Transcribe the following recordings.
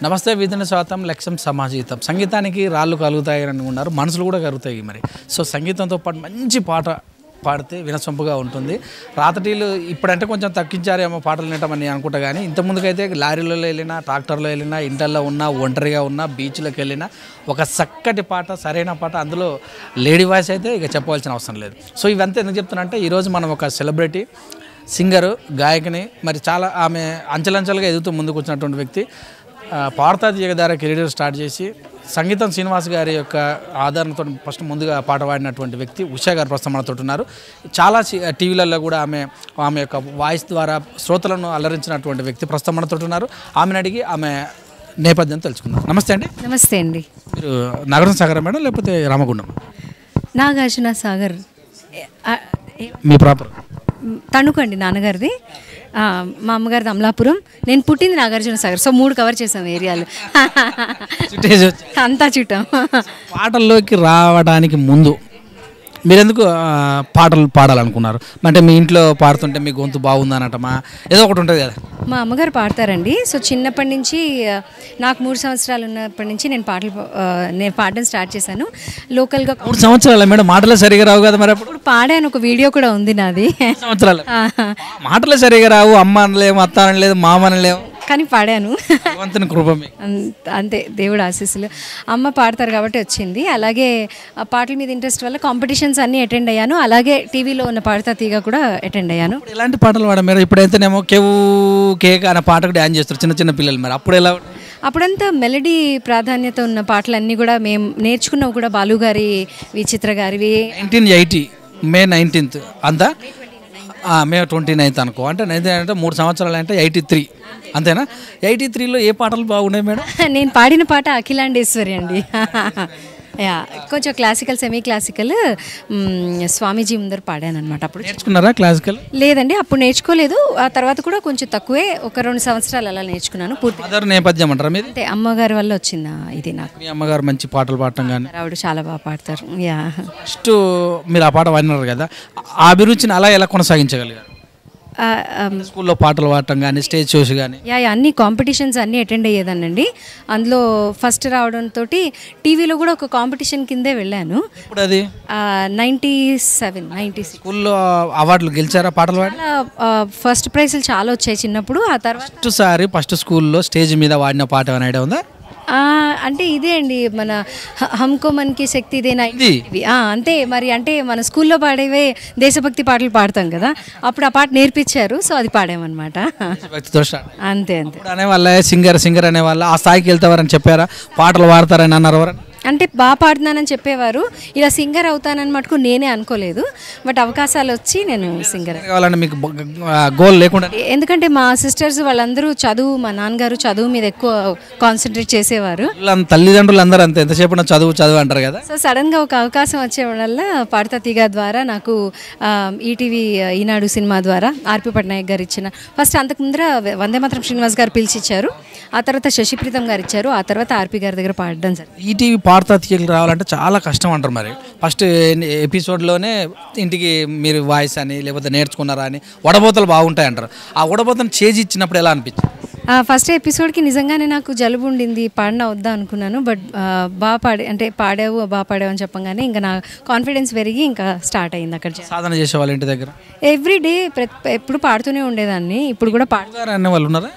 నమస్తే వీధిని స్వాతం లక్ష్యం సమాజీతం సంగీతానికి రాళ్ళు కలుగుతాయని ఉన్నారు మనసులు కూడా కలుగుతాయి మరి సో సంగీతంతో పాటు మంచి పాట పాడితే వినసొంపుగా ఉంటుంది రాతటీలు ఇప్పుడంటే కొంచెం తగ్గించారేమో పాటలు వినటమని అనుకుంటా కానీ ఇంతకుముందుకైతే లారీలలో వెళ్ళినా ట్రాక్టర్లో వెళ్ళినా ఇంటర్లో ఉన్నా ఒంటరిగా ఉన్నా బీచ్లోకి వెళ్ళినా ఒక చక్కటి పాట సరైన పాట అందులో లేడీ వాయిస్ అయితే ఇక చెప్పవలసిన అవసరం లేదు సో ఇవంతా ఎందుకు చెప్తున్నా ఈరోజు మనం ఒక సెలబ్రిటీ సింగరు గాయకుని మరి చాలా ఆమె అంచెలంచెలుగా ఎదుగుతూ ముందుకు వచ్చినటువంటి వ్యక్తి పాడతా తీయగ ద్వారా కెరీర్ స్టార్ట్ చేసి సంగీతం శ్రీనివాస్ గారి యొక్క ఆధారంతో ఫస్ట్ ముందుగా పాట పాడినటువంటి వ్యక్తి ఉషా గారు ప్రస్తుతం మనతో ఉన్నారు చాలా టీవీలలో కూడా ఆమె యొక్క వాయిస్ ద్వారా శ్రోతలను అలరించినటువంటి వ్యక్తి ప్రస్తుతం మనతో ఉన్నారు ఆమెను అడిగి ఆమె నేపథ్యం తెలుసుకుందాం నమస్తే అండి నమస్తే అండి మీరు నాగార్జున సాగర్ మేడం లేకపోతే రామగుండం నాగార్జున సాగర్ మీ ప్రాపర్ తణుకండి నాన్నగారిది మా అమ్మగారిది అమలాపురం నేను పుట్టింది నాగార్జున సాగర్ సో 3 కవర్ చేసాం ఏరియాలు అంతా చుట్టాం పాటల్లోకి రావడానికి ముందు మీరెందుకు పాటలు పాడాలనుకున్నారు అంటే మీ ఇంట్లో పాడుతుంటే మీ గొంతు బాగుందనటమా ఏదో ఒకటి ఉంటుంది కదా మా అమ్మగారు పాడతారండి సో చిన్నప్పటి నుంచి నాకు 3 సంవత్సరాలు ఉన్నప్పటి నుంచి నేను పాడడం స్టార్ట్ చేశాను లోకల్గా 3 సంవత్సరాలు మేడం మాటలే సరిగా రావు కదా మరి ఇప్పుడు పాడాను ఒక వీడియో కూడా ఉంది నాది సంవత్సరాలు మాటలే సరిగా రావు అమ్మ అనలేము అత్త అనలేదు మామ అనలేము కానీ పాడాను కృప అంతే దేవుడు ఆశీస్సులు అమ్మ పాడతారు కాబట్టి వచ్చింది అలాగే పాటల మీద ఇంట్రెస్ట్ వల్ల కాంపిటీషన్స్ అన్నీ అటెండ్ అయ్యాను అలాగే టీవీలో ఉన్న పాడతా తీగ కూడా అటెండ్ అయ్యాను ఎలాంటి పాటలు పాడా మీరు ఇప్పుడైతేనేమో కేవు కేక్ అనే పాటకు డ్యాన్స్ చేస్తారు చిన్న చిన్న పిల్లలు మరి అప్పుడు ఎలా అప్పుడంతా మెలడీ ప్రాధాన్యత ఉన్న పాటలన్నీ కూడా మేము నేర్చుకున్నవి కూడా బాలు గారి విచిత్ర గారివి 1980 మే 19th అంతా మే 29th అనుకో అంటే 19 అంటే 3 సంవత్సరాలు అంటే 83 అంతేనా 83లో ఏ పాటలు బాగున్నాయి మేడం నేను పాడిన పాట అఖిలాండేశ్వరి అండి యా కొంచెం క్లాసికల్ సెమీ క్లాసికల్ స్వామీజీ ముందర పాడాను అనమాట అప్పుడు నేర్చుకున్నారా క్లాసికల్ లేదండి అప్పుడు నేర్చుకోలేదు ఆ తర్వాత కూడా కొంచెం తక్కువే ఒక 2 సంవత్సరాలు అలా నేర్చుకున్నాను పూర్తి మదర్ నేపథ్యం అంటారా మీరు అంటే అమ్మగారి వల్ల వచ్చిందా ఇది నాకు మీ అమ్మగారు మంచి పాటలు పాడటం కానీ ఆవిడ చాలా బాగా పాడతారు యా ఫస్ట్ మీరు ఆ పాట పాడినారు కదా ఆ అభిరుచిని అలా ఎలా కొనసాగించగలిగారు స్కూల్లో పాటలు పాడటం కానీ స్టేజ్ షోస్ కానీ యా అన్ని కాంపిటీషన్స్ అన్నీ అటెండ్ అయ్యేదానండి అందులో ఫస్ట్ రావడంతో టీవీలో కూడా ఒక కాంపిటీషన్ కిందే వెళ్ళాను ఇప్పుడు అది 97 స్కూల్లో అవార్డులు గెలిచారా పాటలు పాడి ఫస్ట్ ప్రైజ్లు చాలా వచ్చాయి చిన్నప్పుడు ఆ తర్వాత ఫస్ట్ స్కూల్లో స్టేజ్ మీద వాడిన పాట ఏమైనా ఐడియా ఉందా అంటే ఇదే అండి మన హమ్కో మన్కి శక్తి ఇదేనా అంతే మరి అంటే మన స్కూల్లో పాడేవే దేశభక్తి పాటలు పాడతాం కదా అప్పుడు ఆ పాట నేర్పించారు సో అది పాడామన్నమాట అంతే అనేవాళ్ళ సింగర్ అనేవాళ్ళ ఆ స్థాయికి వెళ్తావారని చెప్పారా పాటలు పాడతారని అన్నారు అంటే బాగా పాడుతున్నానని చెప్పేవారు ఇలా సింగర్ అవుతానని మటుకు నేనే అనుకోలేదు బట్ అవకాశాలు వచ్చి నేను సింగర్ మీకు గోల్ లేకుండా ఎందుకంటే మా సిస్టర్స్ వాళ్ళందరూ చదువు మా నాన్నగారు చదువు మీద ఎక్కువ కాన్సన్ట్రేట్ చేసేవారు తల్లిదండ్రులు అందరూ అంతే ఎంతసేపు చదువు అంటారు కదా సో సడన్గా ఒక అవకాశం వచ్చే వల్ల పాడతా తీగ ద్వారా నాకు ఈటీవీ ఈనాడు సినిమా ద్వారా ఆర్పి పట్నాయక్ గారు ఇచ్చిన ఫస్ట్ అంతకు ముందర వందే మాత్రం శ్రీనివాస్ గారు పిలిచిచ్చారు ఆ తర్వాత శశిప్రీతం గారు ఇచ్చారు ఆ తర్వాత ఆర్పి గారి దగ్గర పాడడం జరిగింది ఈటీవీ పాడతా తీగలు రావాలంటే చాలా కష్టం అంటారు మరి ఫస్ట్ ఎపిసోడ్లోనే ఇంటికి మీరు వాయిస్ అని లేకపోతే నేర్చుకున్నారా అని వడబోతలు బాగుంటాయి అంటారు ఆ వడబోతను చేసి ఇచ్చినప్పుడు ఎలా అనిపించింది ఫస్ట్ ఎపిసోడ్కి నిజంగానే నాకు జలుబు ఉండింది పాడినా వద్దా అనుకున్నాను బట్ బాగా పాడావు అని చెప్పగానే ఇంకా నా కాన్ఫిడెన్స్ పెరిగి ఇంకా స్టార్ట్ అయింది అక్కడ సాధన చేసేవాళ్ళు ఇంటి దగ్గర ఎవ్రీడే ఎప్పుడు పాడుతూనే ఉండేదాన్ని ఇప్పుడు కూడా పాడుతారు అనే వాళ్ళు ఉన్నారా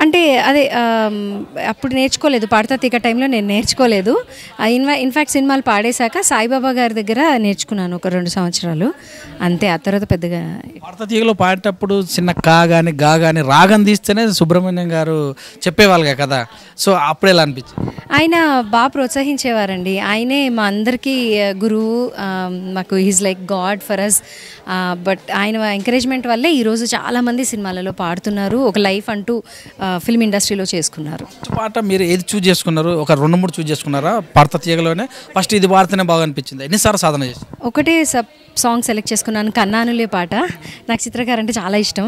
అంటే అదే అప్పుడు నేర్చుకోలేదు పాడతా తీగ టైంలో నేను నేర్చుకోలేదు ఇన్ఫ్యాక్ట్ సినిమాలు పాడేశాక సాయిబాబా గారి దగ్గర నేర్చుకున్నాను ఒక 2 సంవత్సరాలు అంతే ఆ తర్వాత పెద్దగా పాడతా తీగలో పాడేటప్పుడు చిన్న కా కానీ గా కానీ రాగం తీస్తేనే సుబ్రహ్మణ్యం గారు చెప్పేవాళ్ళుగా కదా సో అప్పుడు ఎలా అనిపించింది ఆయన బాగా ప్రోత్సహించేవారండి ఆయనే మా అందరికీ గురువు మాకు he's like god for us but ఆయన ఎంకరేజ్మెంట్ వల్లే ఈరోజు చాలామంది సినిమాలలో పాడుతున్నారు ఒక లైఫ్ అంటూ ఫిల్మ్ ఇండస్ట్రీలో చేసుకున్నారు పాట మీరు ఏది చూజ్ చేసుకున్నారు ఒక 2-3 చూజ్ చేసుకున్నారా పాడతా తీగలోనే ఫస్ట్ ఇది పాడితేనే బాగా అనిపించింది ఎన్నిసార్లు సాధన చేసి ఒకటే సాంగ్ సెలెక్ట్ చేసుకున్నాను కన్నానులే పాట నాకు చిత్రకారు అంటే చాలా ఇష్టం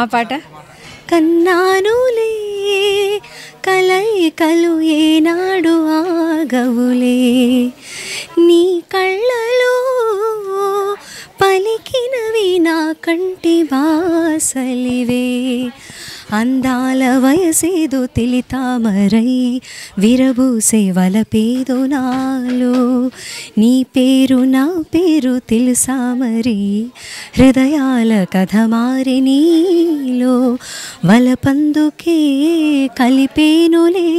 ఆ పాట కన్నానులే కలయికలు ఏనాడు ఆగవులే నీ కళ్ళలో పలికినవి నా కంటి బాసలివే అందాల వయసేదో తెలితామరై విరబూసే వలపేదో నాలో నీ పేరు నా పేరు తెలుసా మరి హృదయాల కథ మారి నీలో వలపందుకే కలిపేనులే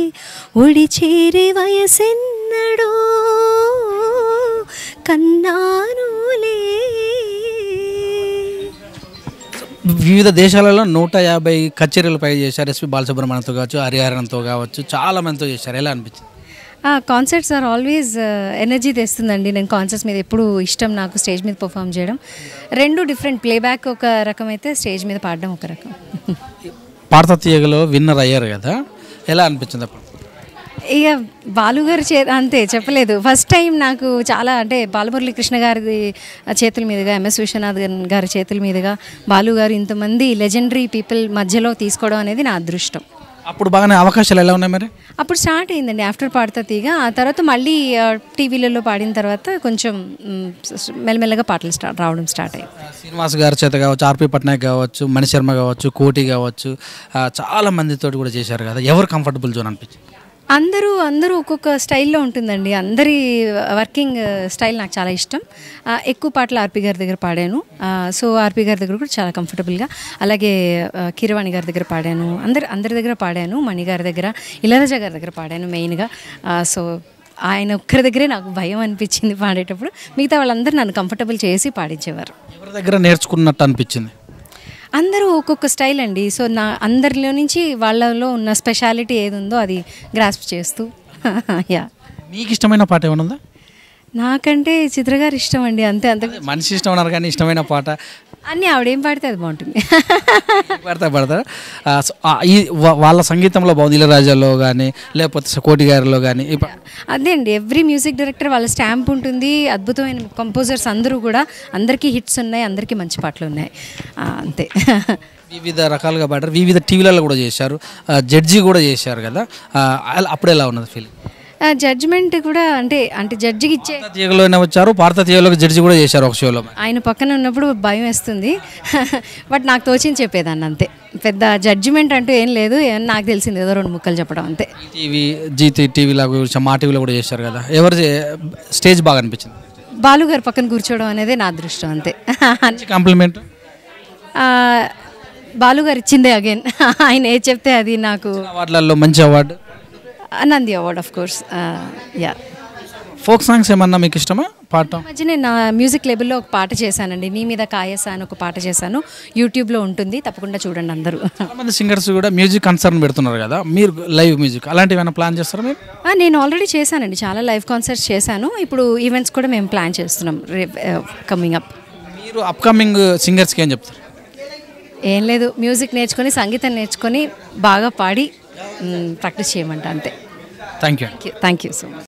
ఒడి చేరే వయసెన్నడో కన్నానులే. వివిధ దేశాలలో 150 కచేరీలు పై చేశారు. ఎస్పి బాలసుబ్రహ్మణ్యంతో కావచ్చు, హరిహరన్తో కావచ్చు, చాలా మందితో చేశారు. ఎలా అనిపించింది? కాన్సర్ట్స్ ఆర్ ఆల్వేస్ ఎనర్జీ తెస్తుందండి. నేను కాన్సర్ట్స్ మీద ఎప్పుడు ఇష్టం నాకు స్టేజ్ మీద పర్ఫామ్ చేయడం. రెండు డిఫరెంట్, ప్లేబ్యాక్ ఒక రకం అయితే స్టేజ్ మీద పాడడం ఒక రకం. పాడతా తీయగలో విన్నర్ అయ్యారు కదా, ఎలా అనిపించింది అప్పుడు? ఇక బాలుగారు అంతే చెప్పలేదు. ఫస్ట్ టైం నాకు చాలా అంటే బాలమురళీ కృష్ణ గారి చేతుల మీదుగా, ఎంఎస్ విశ్వనాథ్ గారి చేతుల మీదుగా బాలుగారు ఇంతమంది లెజెండరీ పీపుల్ మధ్యలో తీసుకోవడం అనేది నా అదృష్టం. అప్పుడు బాగానే అవకాశాలు ఎలా ఉన్నాయి మరి? అప్పుడు స్టార్ట్ అయిందండి ఆఫ్టర్ పాడతా తీగ. ఆ తర్వాత మళ్ళీ టీవీలలో పాడిన తర్వాత కొంచెం మెల్లమెల్లగా పాటలు రావడం స్టార్ట్ అయ్యింది. శ్రీనివాస్ గారి చేత కావచ్చు, ఆర్పి పట్నాయక్ కావచ్చు, మణిశర్మ కావచ్చు, కోటి కావచ్చు, చాలా మందితో కూడా చేశారు కదా, ఎవరు కంఫర్టబుల్ జోన్ అనిపించింది? అందరూ ఒక్కొక్క స్టైల్లో ఉంటుందండి. అందరి వర్కింగ్ స్టైల్ నాకు చాలా ఇష్టం. ఎక్కువ పాటలు ఆర్పి గారి దగ్గర పాడాను. సో ఆర్పి గారి దగ్గర కూడా చాలా కంఫర్టబుల్గా, అలాగే కీరవాణి గారి దగ్గర పాడాను, అందరి దగ్గర పాడాను, మణి గారి దగ్గర, ఇళయరాజా గారి దగ్గర పాడాను మెయిన్గా. సో ఆయన ఒక్కరి దగ్గరే నాకు భయం అనిపించింది పాడేటప్పుడు. మిగతా వాళ్ళందరూ నన్ను కంఫర్టబుల్ చేసి పాడించేవారు. ఎవరి దగ్గర నేర్చుకున్నట్టు అనిపించింది? అందరూ ఒక్కొక్క స్టైల్ అండి. సో నా అందరిలో నుంచి వాళ్ళలో ఉన్న స్పెషాలిటీ ఏది ఉందో అది గ్రాస్ప్ చేస్తూ యా. మీకు ఇష్టమైన పాట ఏమైనా ఉందా? నాకంటే చిత్రగారు ఇష్టం అండి. అంతే మనిషి ఇష్టం ఉన్నారు కానీ ఇష్టమైన పాట అన్నీ ఆవిడేం పాడితే అది బాగుంటుంది. పడతారు ఈ వాళ్ళ సంగీతంలో బాగుంది, ఇళయరాజాలో కానీ లేకపోతే కోటి గారిలో కానీ. అదే అండి, ఎవ్రీ మ్యూజిక్ డైరెక్టర్ వాళ్ళ స్టాంప్ ఉంటుంది. అద్భుతమైన కంపోజర్స్ అందరూ కూడా, అందరికీ హిట్స్ ఉన్నాయి, అందరికీ మంచి పాటలు ఉన్నాయి. అంతే. వివిధ రకాలుగా పాడారు, వివిధ టీవీలలో కూడా చేశారు, జడ్జి కూడా చేశారు కదా, అప్పుడు ఎలా ఉన్నది ఫీలింగ్? జడ్జిమెంట్ కూడా అంటే జడ్జికి ఇచ్చే తీయగలోనే వచ్చారు, పాడతా తీయగలోకి జడ్జి కూడా చేశారు ఒక షోలో. ఆయన పక్కన ఉన్నప్పుడు భయం వేస్తుంది, బట్ నాకు తోచింది చెప్పేదాన్ని అంతే. పెద్ద జడ్జిమెంట్ అంటూ ఏం లేదు, నాకు తెలిసింది ఏదో 2 ముక్కలు చెప్పడం అంతే. టీవీ టీవీలో మా టీవీలో కూడా చేశారు కదా, ఎవరు స్టేజ్ బాగా అనిపించింది? బాలుగారు పక్కన కూర్చోవడం అనేది నా అదృష్టం అంతే. కాంప్లిమెంట్ బాలుగారు ఇచ్చిందే అగైన్. ఆయన ఏది చెప్తే అది. నాకు అవార్డులలో మంచి award Nandi award of course. Yeah. Folk songs ఏమన్నా మీకు ఇష్టమా పాడటం? మధ్య నేను నా మ్యూజిక్ లేబుల్లో ఒక పాట చేశానండి, నీ మీద కాయసా అని ఒక పాట చేశాను. యూట్యూబ్లో ఉంటుంది, తప్పకుండా చూడండి అందరూ. చాలామంది సింగర్స్ కూడా మ్యూజిక్ కన్సర్న్ పెడుతున్నారు కదా, మీరు లైవ్ మ్యూజిక్ అలాంటివి ఏమైనా ప్లాన్ చేస్తారా మీరు? నేను ఆల్రెడీ చేశానండి, చాలా లైవ్ కాన్సర్ట్స్ చేశాను. ఇప్పుడు ఈవెంట్స్ కూడా మేము ప్లాన్ చేస్తున్నాం కమింగ్ అప్. మీరు అప్కమింగ్ సింగర్స్కి ఏం చెప్తారు? ఏం లేదు, మ్యూజిక్ నేర్చుకొని, సంగీతం నేర్చుకొని బాగా పాడి ప్రాక్టీస్ చేయమంట అంతే. Thank you so much.